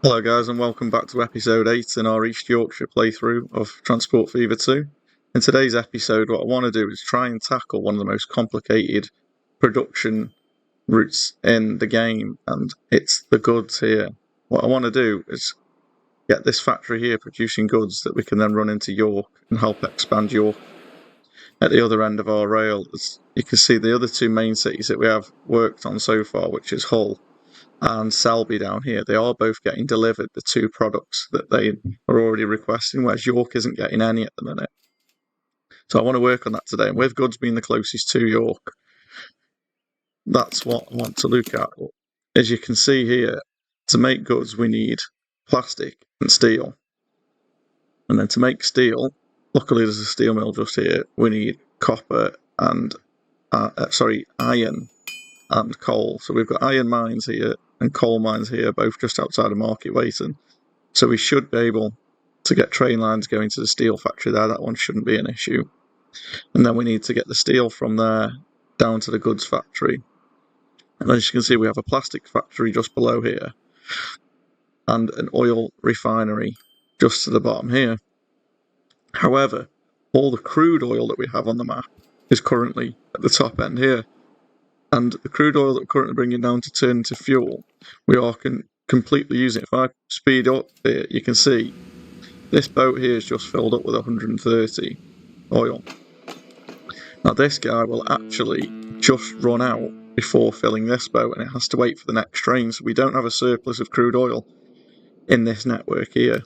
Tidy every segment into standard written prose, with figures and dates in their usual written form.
Hello guys and welcome back to episode 8 in our East Yorkshire playthrough of Transport Fever 2. In today's episode what I want to do is try and tackle one of the most complicated production routes in the game, and it's the goods here. What I want to do is get this factory here producing goods that we can then run into York and help expand York at the other end of our rail. As you can see, the other two main cities that we have worked on so far, which is Hull and Selby down here, they are both getting delivered the two products that they are already requesting, whereas York isn't getting any at the minute. So I want to work on that today, and with goods being the closest to York, that's what I want to look at. As you can see here, to make goods we need plastic and steel, and then to make steel, luckily there's a steel mill just here, we need copper and iron and coal. So we've got iron mines here and coal mines here, both just outside of Market Weighton. So we should be able to get train lines going to the steel factory there. That one shouldn't be an issue. And then we need to get the steel from there down to the goods factory. And as you can see, we have a plastic factory just below here and an oil refinery just to the bottom here. However, all the crude oil that we have on the map is currently at the top end here. And the crude oil that we're currently bringing down to turn into fuel, we are completely using it. If I speed up here, you can see this boat here is just filled up with 130 oil. Now this guy will actually just run out before filling this boat, and it has to wait for the next train, so we don't have a surplus of crude oil in this network here.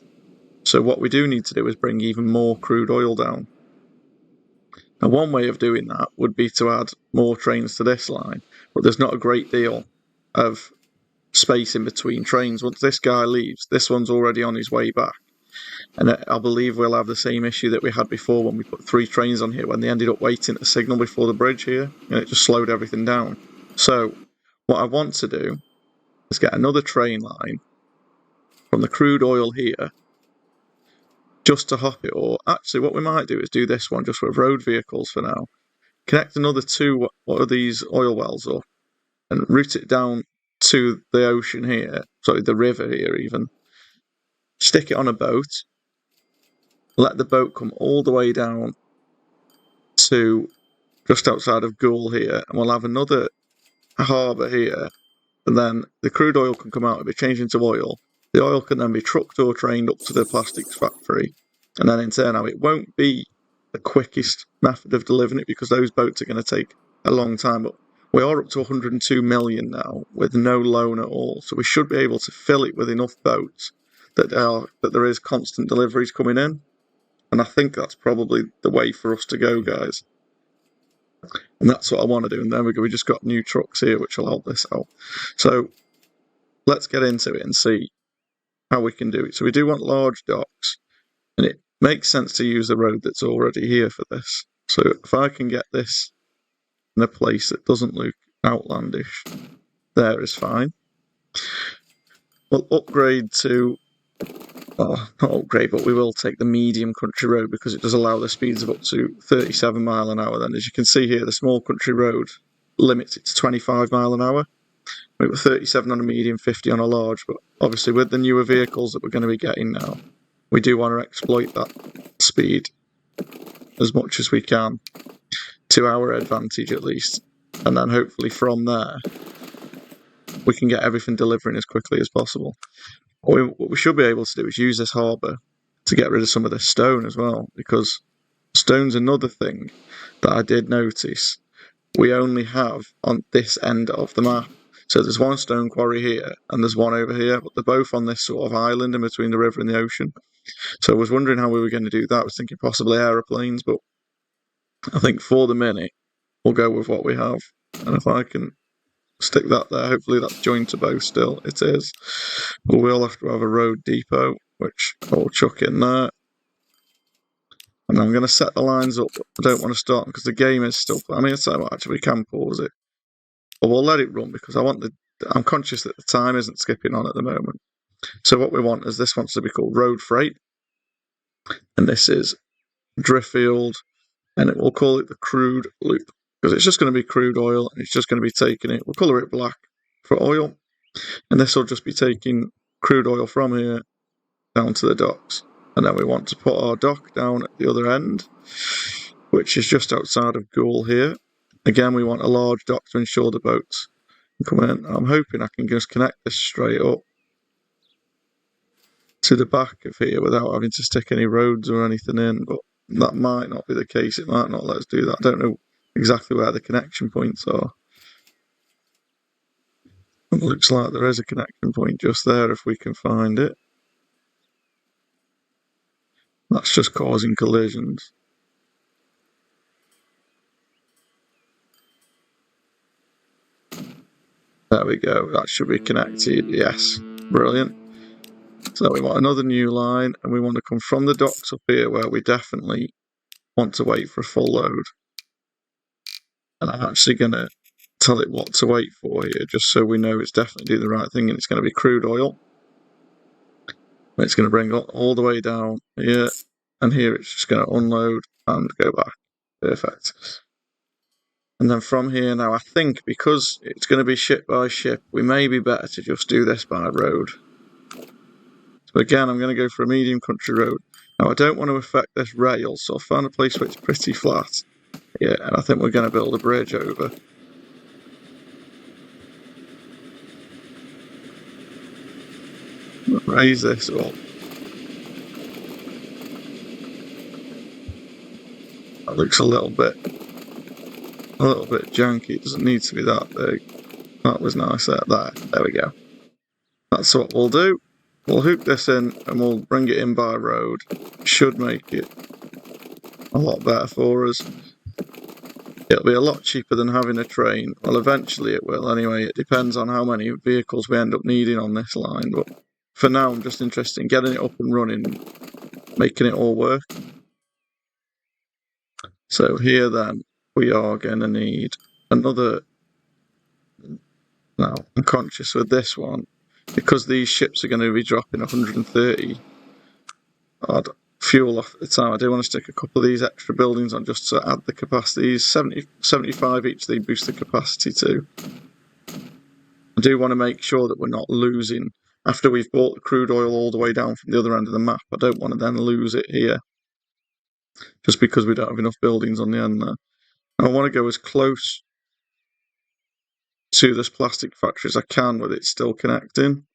So what we do need to do is bring even more crude oil down. Now one way of doing that would be to add more trains to this line, but there's not a great deal of space in between trains. Once this guy leaves, this one's already on his way back. And I believe we'll have the same issue that we had before when we put 3 trains on here, when they ended up waiting at the signal before the bridge here, and it just slowed everything down. So what I want to do is get another train line from the crude oil here just to hop it, or actually what we might do is do this one just with road vehicles for now. Connect another 2 of these oil wells up and route it down to the ocean here, sorry, the river here even. Stick it on a boat, let the boat come all the way down to just outside of Goole here, and we'll have another harbour here, and then the crude oil can come out, it'll be changed into oil. The oil can then be trucked or trained up to the plastics factory, and then in turn now it won't be the quickest method of delivering it because those boats are going to take a long time, but we are up to 102 million now with no loan at all, so we should be able to fill it with enough boats that there is constant deliveries coming in, and I think that's probably the way for us to go, guys. And that's what I want to do. And there we go, we just got new trucks here which will help this out. So let's get into it and see how we can do it. So we do want large docks, and it makes sense to use the road that's already here for this. So if I can get this in a place that doesn't look outlandish, there is fine. We'll upgrade to, well, not upgrade, but we will take the medium country road because it does allow the speeds of up to 37 mile an hour. Then, as you can see here, the small country road limits it to 25 mile an hour. We've got 37 on a medium, 50 on a large, but obviously with the newer vehicles that we're going to be getting now, we do want to exploit that speed as much as we can to our advantage at least, and then hopefully from there we can get everything delivering as quickly as possible. What we should be able to do is use this harbour to get rid of some of this stone as well, because stone's another thing that I did notice we only have on this end of the map. So there's one stone quarry here and there's one over here, but they're both on this sort of island in between the river and the ocean. So I was wondering how we were going to do that. I was thinking possibly aeroplanes, but I think for the minute we'll go with what we have. And if I can stick that there, hopefully that's joined to both still. It is. But we'll have to have a road depot, which I'll chuck in there. And I'm going to set the lines up. I don't want to start because the game is still, I mean, it's actually we can pause it. But we'll let it run because I'm conscious that the time isn't skipping on at the moment. So what we want is this wants to be called road freight. And this is Driffield. And we'll call it the crude loop because it's just going to be crude oil and it's just going to be taking it. We'll colour it black for oil. And this will just be taking crude oil from here down to the docks. And then we want to put our dock down at the other end, which is just outside of Goole here. Again, we want a large dock to ensure the boats can come in. I'm hoping I can just connect this straight up to the back of here without having to stick any roads or anything in, but that might not be the case. It might not let us do that. I don't know exactly where the connection points are. It looks like there is a connection point just there if we can find it. That's just causing collisions. There we go, that should be connected, yes, brilliant. So we want another new line, and we want to come from the docks up here where we definitely want to wait for a full load. And I'm actually going to tell it what to wait for here, just so we know it's definitely doing the right thing, and it's going to be crude oil. And it's going to bring it all the way down here, and here it's just going to unload and go back. Perfect. And then from here now, I think because it's going to be ship by ship, we may be better to just do this by road. So again, I'm going to go for a medium country road. Now I don't want to affect this rail, so I'll find a place where it's pretty flat. Yeah, and I think we're going to build a bridge over. Raise this up. That looks a little bit janky. It doesn't need to be that big. That was nice there. There we go. That's what we'll do. We'll hook this in and we'll bring it in by road. Should make it a lot better for us. It'll be a lot cheaper than having a train. Well, eventually it will anyway. It depends on how many vehicles we end up needing on this line. But for now, I'm just interested in getting it up and running, making it all work. So here then, we are going to need another. Now, I'm conscious with this one, because these ships are going to be dropping 130 odd fuel off at the time. I do want to stick a couple of these extra buildings on just to add the capacity. 75 each they boost the capacity to. I do want to make sure that we're not losing, after we've bought the crude oil all the way down from the other end of the map, I don't want to then lose it here, just because we don't have enough buildings on the end there. I want to go as close to this plastic factory as I can with it still connecting.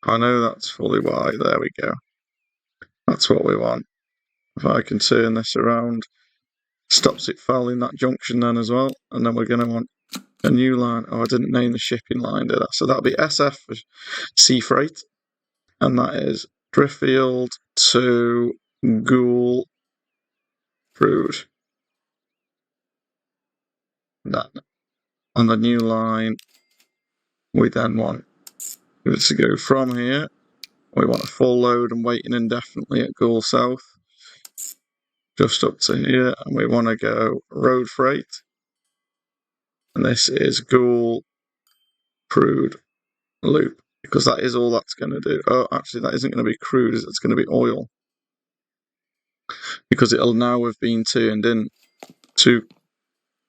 I know that's fully wide. There we go. That's what we want. If I can turn this around, stops it fouling that junction then as well. And then we're going to want a new line. Oh, I didn't name the shipping line, did I? So that'll be SF for sea freight. And that is Driffield to Goole Crude. Then on the new line, we then want it to go from here. We want a full load and waiting indefinitely at Goole South, just up to here, and we want to go road freight. And this is Goole Crude Loop, because that is all that's going to do. Oh, actually, that isn't going to be crude, it's going to be oil, because it'll now have been turned in to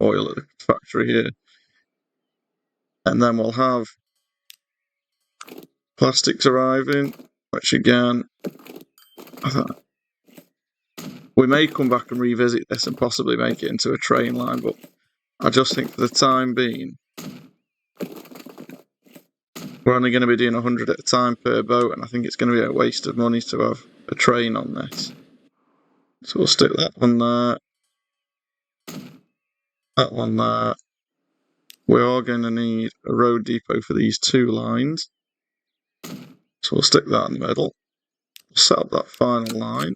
oil at the factory here. And then we'll have plastics arriving, which again, we may come back and revisit this and possibly make it into a train line, but I just think for the time being, we're only going to be doing 100 at a time per boat, and I think it's going to be a waste of money to have a train on this. So we'll stick that one there, that one there. We are going to need a road depot for these two lines, so we'll stick that in the middle. Set up that final line,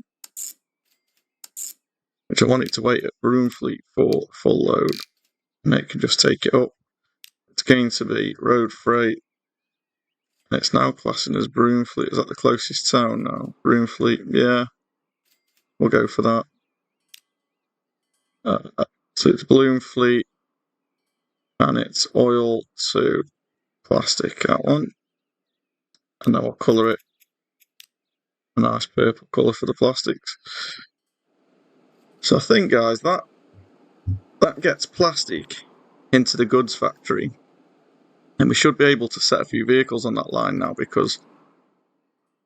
which I want it to wait at Broomfleet for full load, and it can just take it up. It's going to be road freight, and it's now classing as Broomfleet. Is that the closest town now? Broomfleet, yeah, we'll go for that. So it's Bloomfleet, and it's oil to plastic, that one. And then we'll colour it a nice purple colour for the plastics. So I think, guys, that that gets plastic into the goods factory. And we should be able to set a few vehicles on that line now, because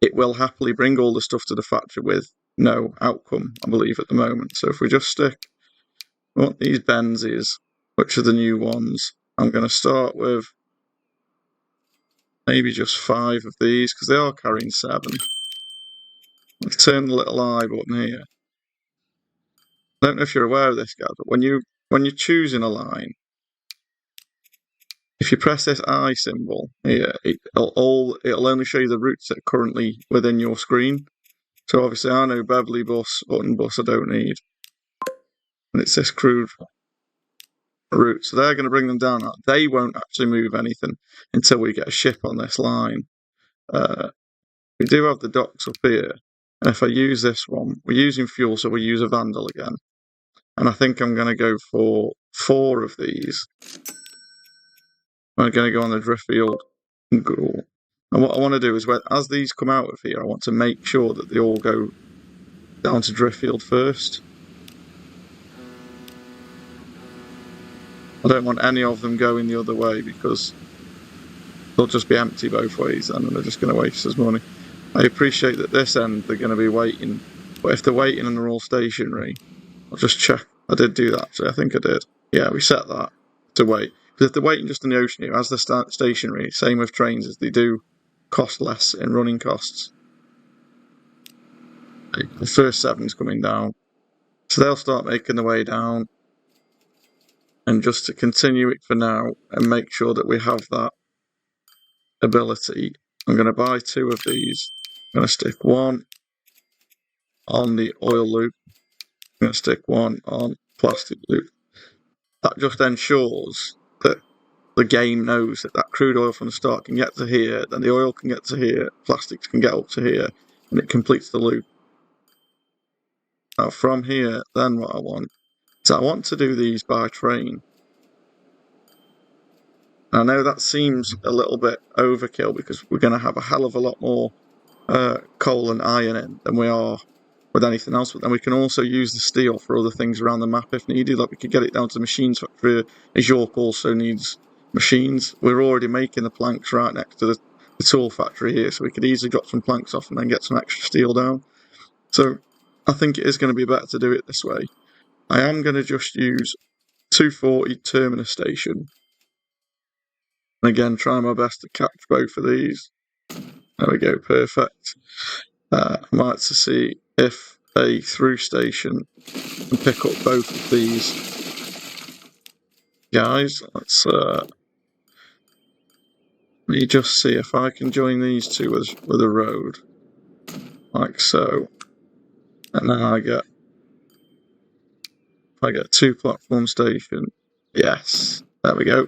it will happily bring all the stuff to the factory with no outcome, I believe, at the moment. So if we just stick, we want these Benzes, which are the new ones. I'm going to start with maybe just 5 of these, because they are carrying 7. Let's turn the little I button here. I don't know if you're aware of this, guys, but when you're choosing a line, if you press this I symbol here, it'll only show you the routes that are currently within your screen. So obviously I know Beverley bus, Button bus I don't need. And it's this crude route. So they're going to bring them down. They won't actually move anything until we get a ship on this line. We do have the docks up here. And if I use this one, we're using fuel, so we'll use a Vandal again. And I think I'm going to go for 4 of these. I'm going to go on the Driffield and Ghoul. And what I want to do is, as these come out of here, I want to make sure that they all go down to Driffield first. I don't want any of them going the other way, because they'll just be empty both ways, and they're just going to waste us money. I appreciate that this end they're going to be waiting, but if they're waiting and they're all stationary, I'll just check. I did do that, actually. I think I did. Yeah, we set that to wait. Because if they're waiting just in the ocean here, as they're stationary, same with trains, as they do cost less in running costs. The first 7's coming down. So they'll start making their way down. And just to continue it for now and make sure that we have that ability, I'm going to buy 2 of these. I'm going to stick 1 on the oil loop. I'm going to stick 1 on plastic loop. That just ensures that the game knows that crude oil from the start can get to here, then the oil can get to here, plastics can get up to here, and it completes the loop. Now from here, then what I want is I want to do these by train. I know that seems a little bit overkill, because we're going to have a hell of a lot more coal and iron in than we are with anything else, but then we can also use the steel for other things around the map if needed. Like we could get it down to the machines factory, as York also needs machines. We're already making the planks right next to the tool factory here, so we could easily drop some planks off and then get some extra steel down. So I think it is going to be better to do it this way. I am going to just use 240 Terminus Station. And again, try my best to catch both of these. There we go, perfect. I might to see if a through station can pick up both of these guys. Let's let me just see if I can join these two with a road, like so. And then I get 2 platform station. Yes, there we go.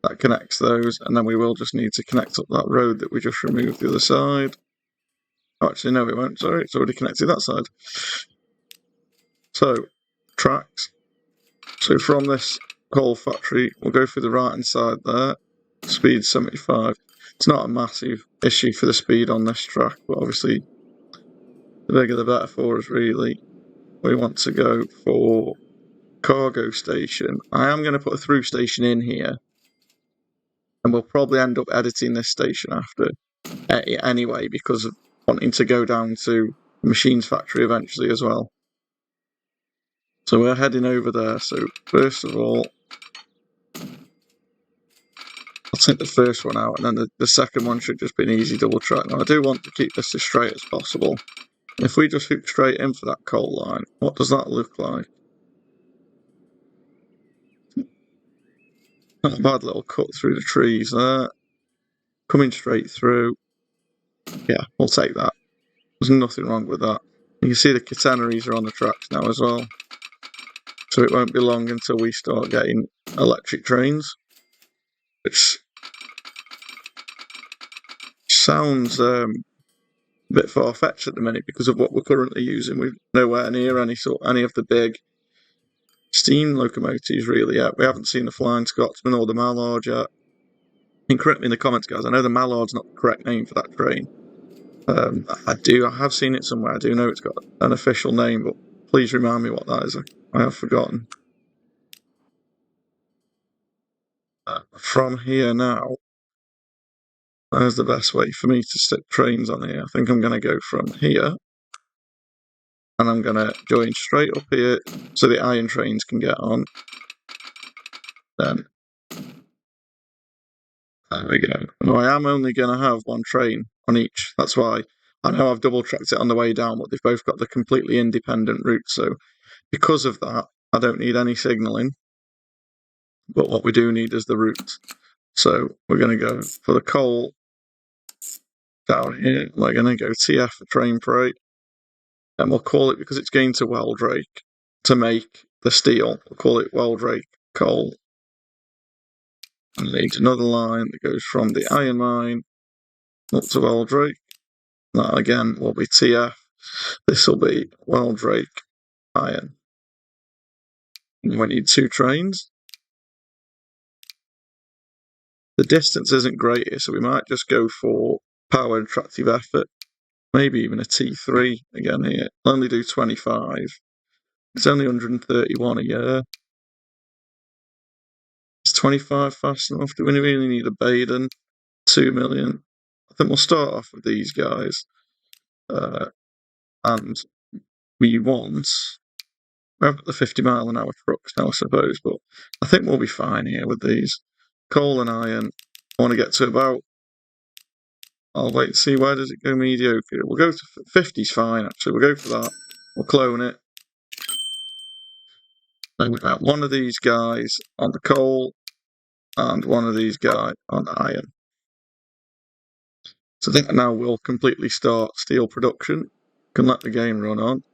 That connects those, and then we will just need to connect up that road that we just removed the other side. Oh, actually, no, we won't. Sorry, it's already connected that side. So, tracks. So from this whole factory, we'll go through the right-hand side there. Speed 75. It's not a massive issue for the speed on this track, but obviously the bigger the better for us, really. We want to go for cargo station. I am going to put a through station in here, and we'll probably end up editing this station after anyway, because of wanting to go down to the machines factory eventually as well. So we're heading over there. So first of all, I'll take the first one out, and then the second one should just be an easy double track. Now I do want to keep this as straight as possible. If we just hook straight in for that coal line, what does that look like? Not a bad little cut through the trees there. Coming straight through. Yeah, we'll take that. There's nothing wrong with that. You can see the catenaries are on the tracks now as well. So it won't be long until we start getting electric trains. Which sounds a bit far-fetched at the minute because of what we're currently using. We're nowhere near any of the big steam locomotives really yet. We haven't seen the Flying Scotsman or the Mallard yet. And correct me in the comments, guys. I know the Mallard's not the correct name for that train. I have seen it somewhere. I do know it's got an official name, but please remind me what that is. I have forgotten. from here now, there's the best way for me to stick trains on here. I think I'm going to go from here, and I'm going to join straight up here so the iron trains can get on. Then, there we go. Now, I am only going to have one train on each. That's why I know I've double-tracked it on the way down, but they've both got the completely independent routes. So because of that, I don't need any signalling. But what we do need is the route. So we're going to go for the coal down here. We're going to go TF for train freight. And we'll call it, because it's going to Weldrake to make the steel, we'll call it Weldrake coal. And it needs another line that goes from the iron mine up to Weldrake. That again will be TF. This will be Weldrake iron. And we need 2 trains. The distance isn't great here, so we might just go for power and tractive effort. Maybe even a T3 again here. I'll only do 25. It's only 131 a year. Is 25 fast enough? Do we really need a Baden? 2 million. I think we'll start off with these guys. And we want... We've got the 50-mile-an-hour trucks now, I suppose, but I think we'll be fine here with these. Coal and iron. I want to get to about... I'll wait and see, where does it go mediocre? We'll go to 50's fine, actually. We'll go for that. We'll clone it. Then we've got one of these guys on the coal and one of these guys on the iron. So I think now we'll completely start steel production. Can let the game run on.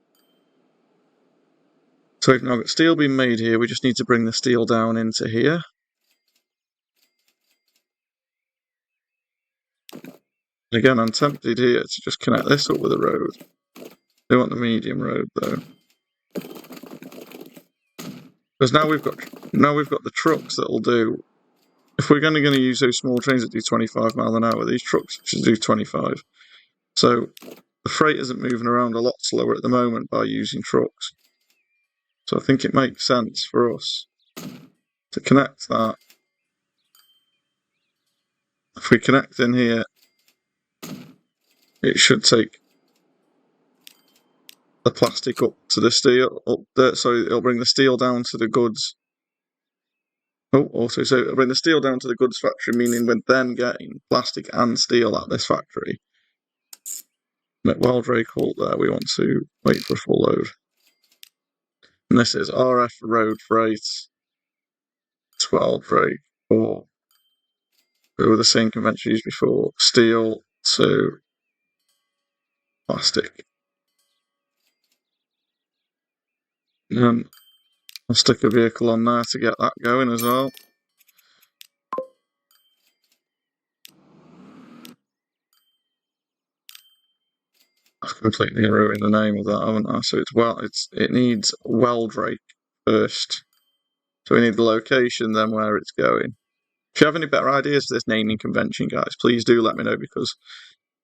So we've now got steel being made here. We just need to bring the steel down into here. Again, I'm tempted here to just connect this up with the road. They want the medium road though, because now we've got the trucks that'll do. If we're going to use those small trains that do 25 mile an hour, these trucks should do 25. So the freight isn't moving around a lot slower at the moment by using trucks. So I think it makes sense for us to connect that. If we connect in here, it should take the plastic up to the steel, sorry, it'll bring the steel down to the goods. Oh, also, so it'll bring the steel down to the goods factory, meaning we're then getting plastic and steel at this factory. At Weldrake Halt there, we want to wait for a full load. And this is RF road freight, 12 rate, or go with the same convention used before, steel to plastic. And I'll stick a vehicle on there to get that going as well. I've completely ruined the name of that, haven't I? So it needs Weldrake first. So we need the location, then where it's going. If you have any better ideas for this naming convention, guys, please do let me know, because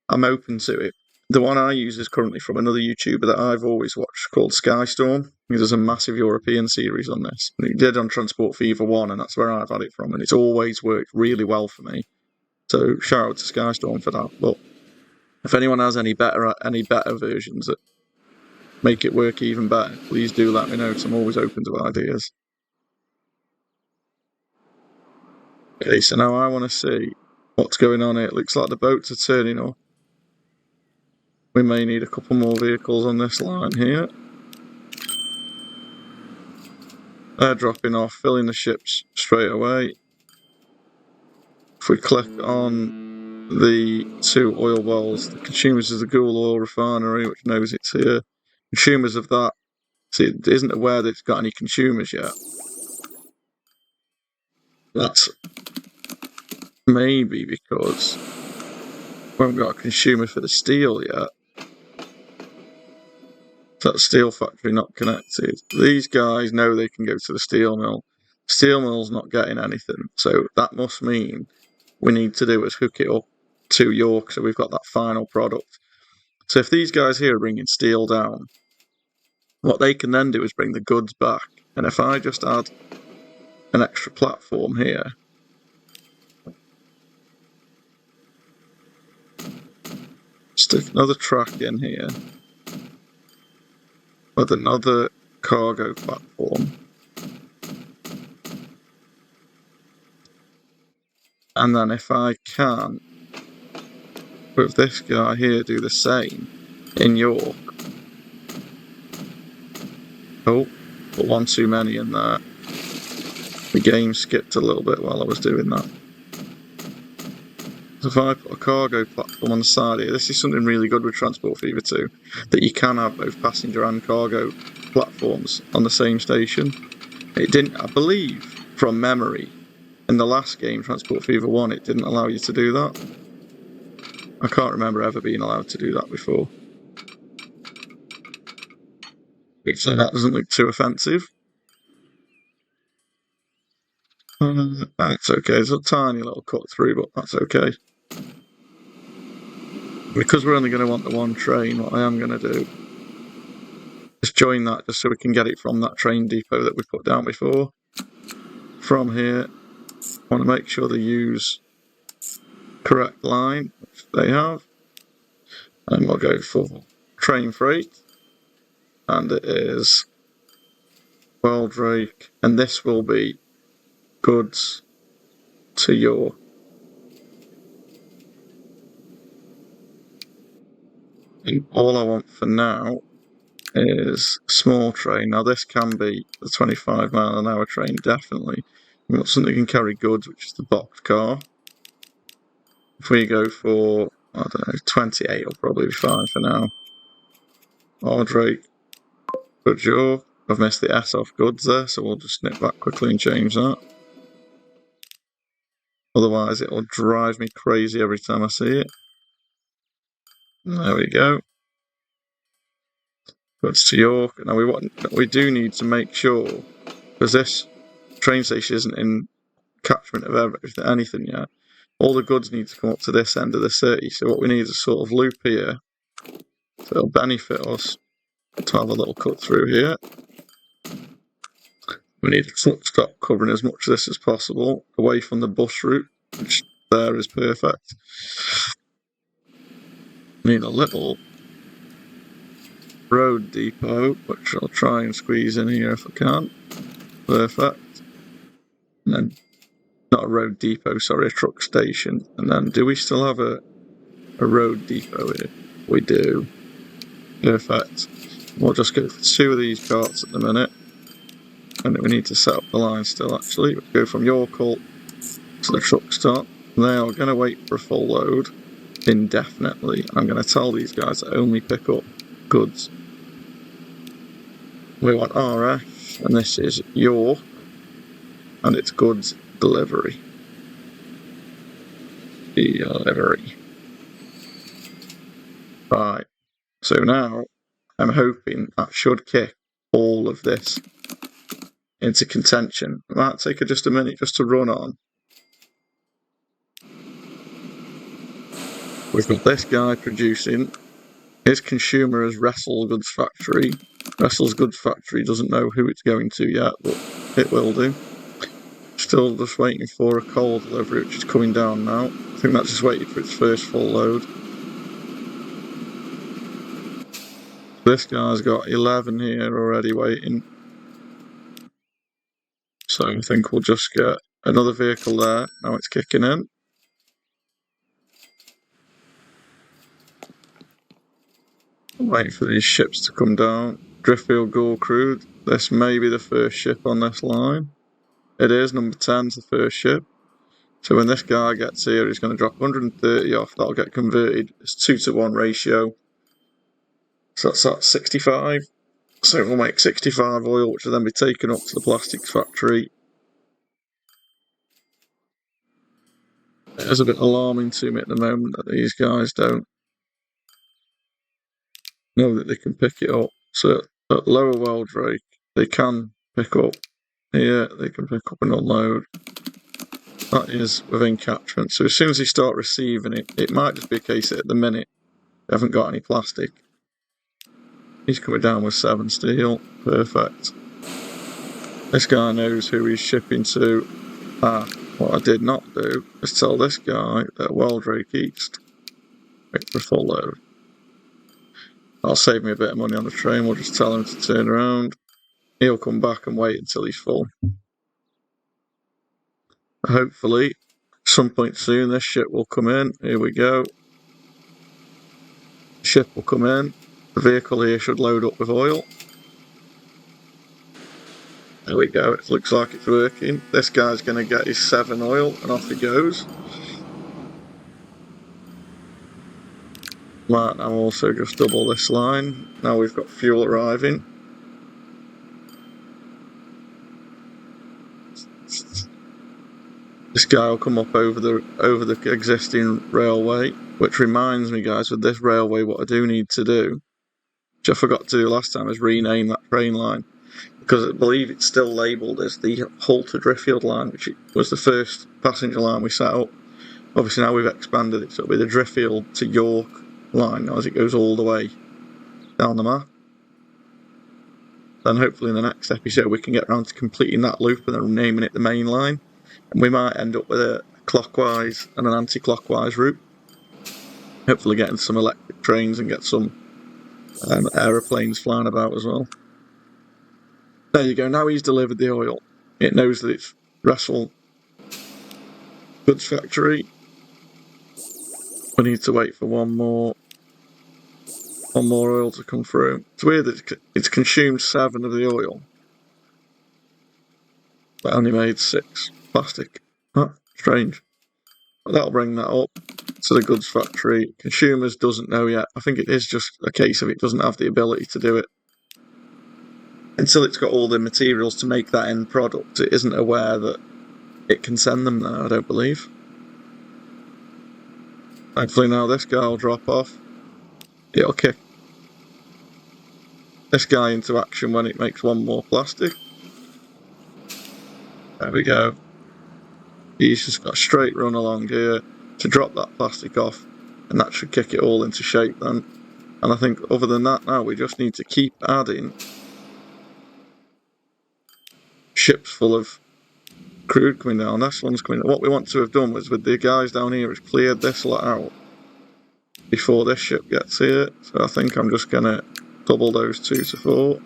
I'm open to it. The one I use is currently from another YouTuber that I've always watched called Skystorm. He does a massive European series on this. And he did on Transport Fever 1, and that's where I've had it from, and it's always worked really well for me. So shout out to Skystorm for that. But if anyone has any better versions that make it work even better, please do let me know, because I'm always open to ideas. Okay, so now I want to see what's going on here. It looks like the boats are turning up. We may need a couple more vehicles on this line here. They're dropping off, filling the ships straight away. If we click on the 2 oil wells, the consumers of the Gould Oil Refinery, which knows it's here. Consumers of that, see, it isn't aware that it's got any consumers yet. That's maybe because we haven't got a consumer for the steel yet. That steel factory not connected. These guys know they can go to the steel mill. Steel mill's not getting anything, so that must mean we need to do is hook it up to York, so we've got that final product. So if these guys here are bringing steel down, what they can then do is bring the goods back. And if I just add an extra platform here, Stick another track in here with another cargo platform. And then if I can, with this guy here, do the same in York. Oh, put one too many in there. The game skipped a little bit while I was doing that. So if I put a cargo platform on the side here, this is something really good with Transport Fever 2, that you can have both passenger and cargo platforms on the same station. It didn't, I believe, from memory, in the last game, Transport Fever 1, it didn't allow you to do that. I can't remember ever being allowed to do that before. So that doesn't look too offensive. That's okay, there's a tiny little cut through, but that's okay. Because we're only going to want the one train, what I am going to do is join that just so we can get it from that train depot that we put down before. From here, I want to make sure they use correct line, which they have. And we'll go for train freight. And it is Weldrake, and this will be goods to York. And all I want for now is small train. Now this can be the 25-mile-an-hour train, definitely. We want something that can carry goods, which is the boxed car. If we go for, I don't know, 28 will probably be fine for now. Weldrake, good York. I've missed the S off goods there, so we'll just snip back quickly and change that. Otherwise, it will drive me crazy every time I see it. There we go. Goods to York. Now we do need to make sure, because this train station isn't in catchment of anything yet. All the goods need to come up to this end of the city. So what we need is a sort of loop here. So it'll benefit us to have a little cut through here. We need a truck stop covering as much of this as possible away from the bus route, which there is perfect. We need a little road depot, which I'll try and squeeze in here if I can. Perfect. And then, not a road depot, sorry, a truck station. And then, do we still have a road depot here? We do. Perfect. We'll just go for 2 of these carts at the minute. And we need to set up the line still, actually. We'll go from Yorkle to the truck stop. They are going to wait for a full load indefinitely. I'm going to tell these guys to only pick up goods. We want RF, and this is York, and it's goods delivery. Delivery. Right. So now, I'm hoping that should kick all of this into contention. It might take just a minute just to run on. We've got this guy producing. His consumer is Wrestle Goods Factory. Wrestle's Goods Factory doesn't know who it's going to yet, but it will do. Still just waiting for a coal delivery, which is coming down now. I think that just waited for its first full load. This guy's got 11 here already waiting. So I think we'll just get another vehicle there. Now it's kicking in. I'm waiting for these ships to come down. Driftfield Gore Crude. This may be the first ship on this line. It is, number 10's the first ship. So when this guy gets here, he's going to drop 130 off. That'll get converted. It's 2-to-1 ratio. So that's at 65. So we'll make 65 oil, which will then be taken up to the plastics factory. It is a bit alarming to me at the moment that these guys don't know that they can pick it up. So at lower Weldrake, they can pick up here, they can pick up and unload. That is within catchment. So as soon as they start receiving it, it might just be a case that at the minute they haven't got any plastic. He's coming down with 7 steel. Perfect. This guy knows who he's shipping to. What I did not do is tell this guy that Weldrake East wait for full load. That'll save me a bit of money on the train. We'll just tell him to turn around. He'll come back and wait until he's full. Hopefully, some point soon, this ship will come in. Here we go. Ship will come in. The vehicle here should load up with oil. There we go. It looks like it's working. This guy's going to get his 7 oil, and off he goes. Right, now also just double this line. Now we've got fuel arriving. This guy will come up over the existing railway, which reminds me, guys, with this railway, what I do need to do, which I forgot to do last time, is rename that train line, because I believe it's still labelled as the Hull to Driffield line, which was the first passenger line we set up. Obviously now we've expanded it, so it'll be the Driffield to York line now as it goes all the way down the map. Then hopefully in the next episode we can get around to completing that loop and then naming it the main line. And we might end up with a clockwise and an anti-clockwise route. Hopefully getting some electric trains and get some aeroplanes flying about as well. There you go, now he's delivered the oil. It knows that it's Wrestle Goods Factory. We need to wait for one more oil to come through. It's weird that it's consumed 7 of the oil, but only made 6 plastic. Huh, strange. But that'll bring that up to the goods factory. Consumers doesn't know yet. I think it is just a case of it doesn't have the ability to do it. Until it's got all the materials to make that end product, it isn't aware that it can send them there, I don't believe. Hopefully now this guy will drop off. It'll kick this guy into action when it makes 1 more plastic. There we go. He's just got a straight run along here to drop that plastic off, and that should kick it all into shape then. And I think other than that now we just need to keep adding ships full of crude coming down. This one's coming. What we want to have done was with the guys down here is cleared this lot out before this ship gets here. So I think I'm just going to double those 2 to 4.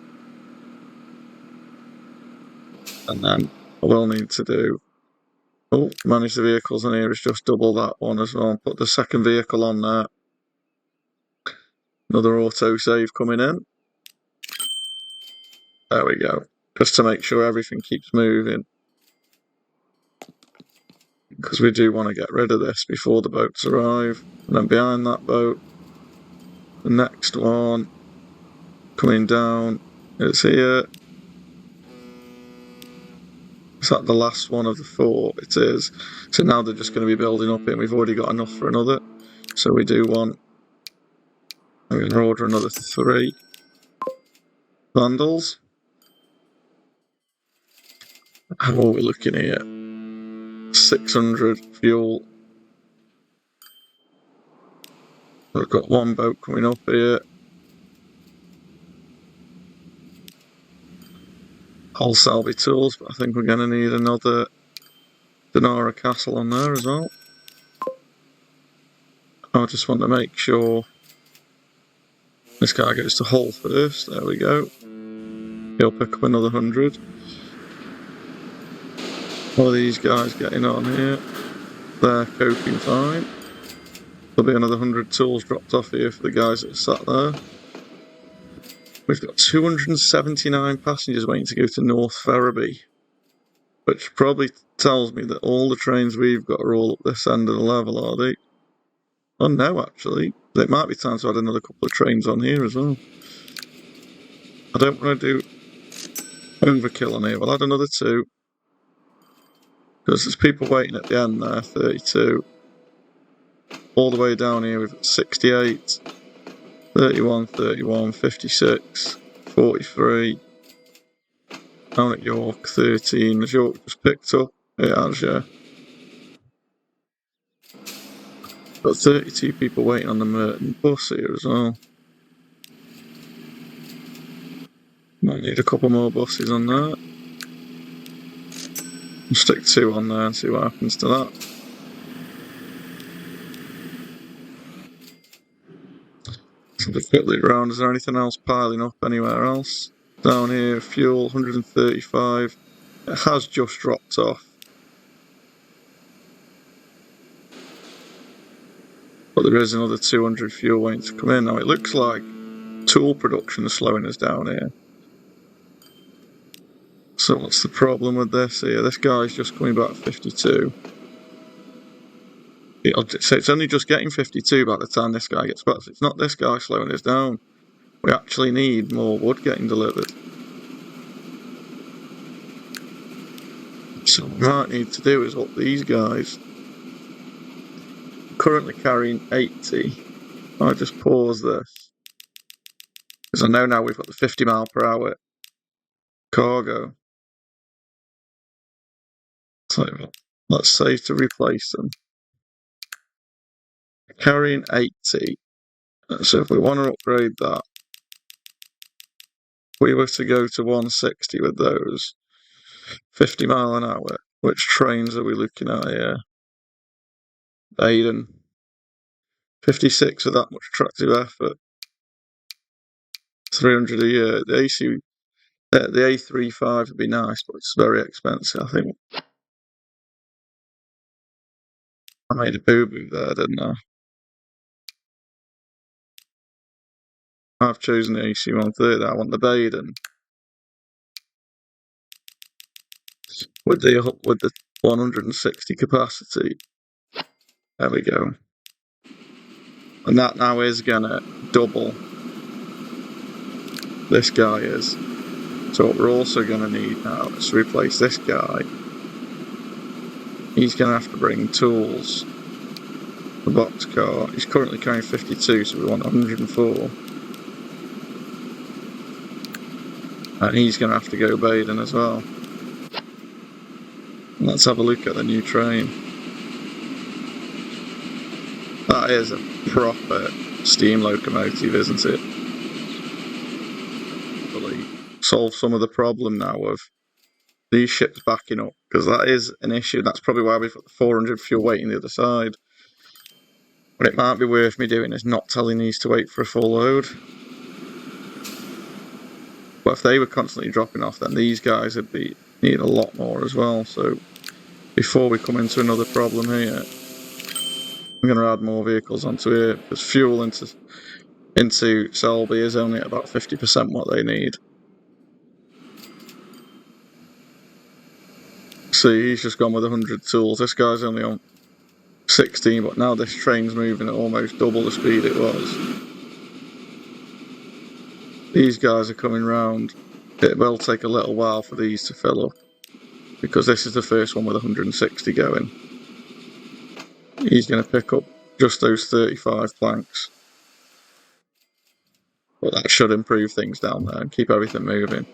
And then I will need to do, manage the vehicles in here is just double that one as well. Put the second vehicle on there. Another auto save coming in. There we go. Just to make sure everything keeps moving. Because we do want to get rid of this before the boats arrive. And then behind that boat, the next one coming down is here. Is that the last one of the 4? It is. So now they're just going to be building up in. We've already got enough for another. So we do want, I'm going to order another 3 vandals. How are we looking here? 600 fuel. We've got 1 boat coming up here. Hull Selby tools, but I think we're going to need another Denara Castle on there as well. I just want to make sure this guy goes to Hull first. There we go. He'll pick up another 100. What are these guys getting on here? They're coping fine. There'll be another 100 tools dropped off here for the guys that are sat there. We've got 279 passengers waiting to go to North Ferriby, which probably tells me that all the trains we've got are all up this end of the level, are they? Oh no, actually. It might be time to add another couple of trains on here as well. I don't want to do overkill on here. We'll add another 2. Because there's people waiting at the end there, 32. All the way down here we've got 68, 31, 31, 56, 43. Down at York, 13. Has York just picked up? It has, yeah. Got 32 people waiting on the Merton bus here as well. Might need a couple more buses on there. We'll stick 2 on there and see what happens to that. have a quick look around. Is there anything else piling up anywhere else? Down here, fuel 135. It has just dropped off. But there is another 200 fuel waiting to come in. Now it looks like tool production is slowing us down here. So what's the problem with this here? This guy's just coming back 52. So it's only just getting 52 by the time this guy gets back. So it's not this guy slowing us down. We actually need more wood getting delivered. So what we might need to do is up these guys. Currently carrying 80. I'll just pause this. Because I know now we've got the 50 mile per hour cargo. So let's say to replace them. Carrying 80. So if we want to upgrade that, if we were to go to 160 with those, 50 mile an hour, which trains are we looking at here? Aiden. 56 with that much tractive effort. 300 a year. The AC, the A35 would be nice, but it's very expensive, I think. I made a boo-boo there, didn't I? I've chosen the AC 130. I want the Baden. With the 160 capacity. There we go. And that now is gonna double. This guy is. So what we're also gonna need now is to replace this guy. He's gonna have to bring tools. The boxcar. He's currently carrying 52, so we want 104. And he's gonna have to go Baden as well. Let's have a look at the new train. That is a proper steam locomotive, isn't it? Really solve some of the problem now of these ships backing up, because that is an issue. That's probably why we've got the 400 fuel waiting the other side. What it might be worth me doing is not telling these to wait for a full load. But if they were constantly dropping off, then these guys would need a lot more as well. So before we come into another problem here, I'm going to add more vehicles onto here, because fuel into Selby is only at about 50% what they need. See, he's just gone with 100 tools. This guy's only on 16, but now this train's moving at almost double the speed it was. These guys are coming round. It will take a little while for these to fill up, because this is the first one with 160 going. He's going to pick up just those 35 planks. But that should improve things down there and keep everything moving.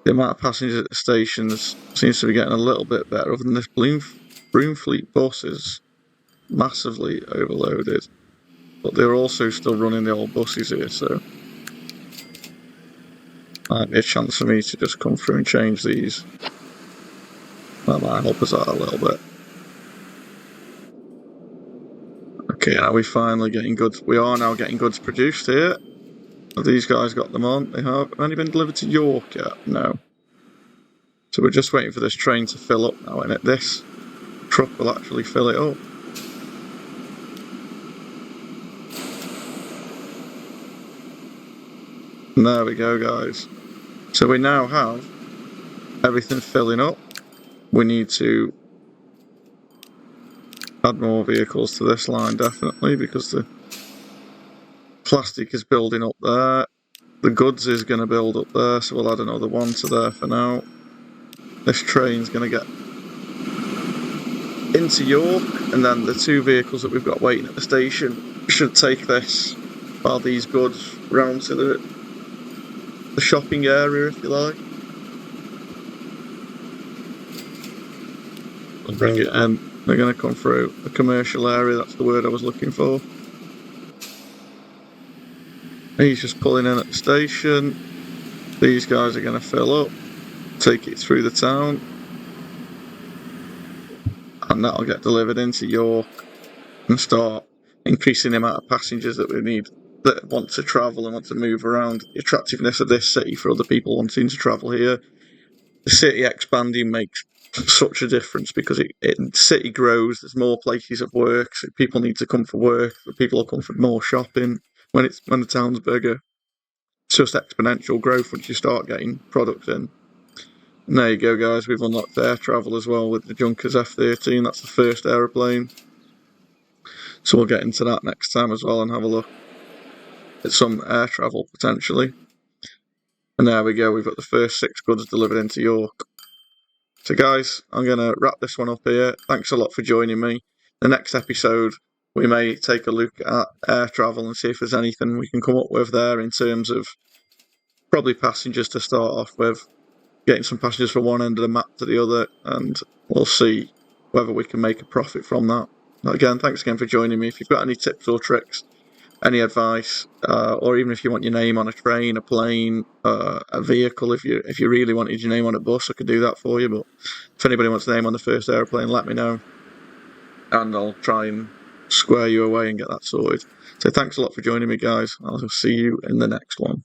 The amount of passengers at the stations seems to be getting a little bit better, other than this Broomfleet bus is massively overloaded. But they're also still running the old buses here, so might be a chance for me to just come through and change these. That might help us out a little bit. Okay, now we're finally getting goods. We are now getting goods produced here. Have these guys got them on? They have. Only been delivered to York yet? No. So we're just waiting for this train to fill up now, and this truck will actually fill it up. And there we go, guys. So we now have everything filling up. We need to add more vehicles to this line, definitely, because the plastic is building up there. The goods is going to build up there, so we'll add another one to there for now. This train's going to get into York, and then the two vehicles that we've got waiting at the station should take this while these goods round to the shopping area, if you like. I'll bring it in. They're going to come through the commercial area, that's the word I was looking for. He's just pulling in at the station. These guys are going to fill up, take it through the town, and that'll get delivered into York and start increasing the amount of passengers that we need that want to travel and want to move around, the attractiveness of this city for other people wanting to travel here. The city expanding makes such a difference because the city grows. There's more places of work, so people need to come for work. People will come for more shopping when the town's bigger. It's just exponential growth once you start getting product in. And there you go, guys. We've unlocked air travel as well with the Junkers F-13. That's the first aeroplane. So we'll get into that next time as well and have a look at some air travel potentially. And there we go. We've got the first 6 goods delivered into York. So guys, I'm going to wrap this one up here. Thanks a lot for joining me. The next episode, we may take a look at air travel and see if there's anything we can come up with there in terms of probably passengers to start off with, getting some passengers from one end of the map to the other, and we'll see whether we can make a profit from that. Again, thanks again for joining me. If you've got any tips or tricks, any advice, or even if you want your name on a train, a plane, a vehicle, if you really wanted your name on a bus, I could do that for you. But if anybody wants a name on the first aeroplane, let me know, and I'll try and square you away and get that sorted. So thanks a lot for joining me, guys. I'll see you in the next one.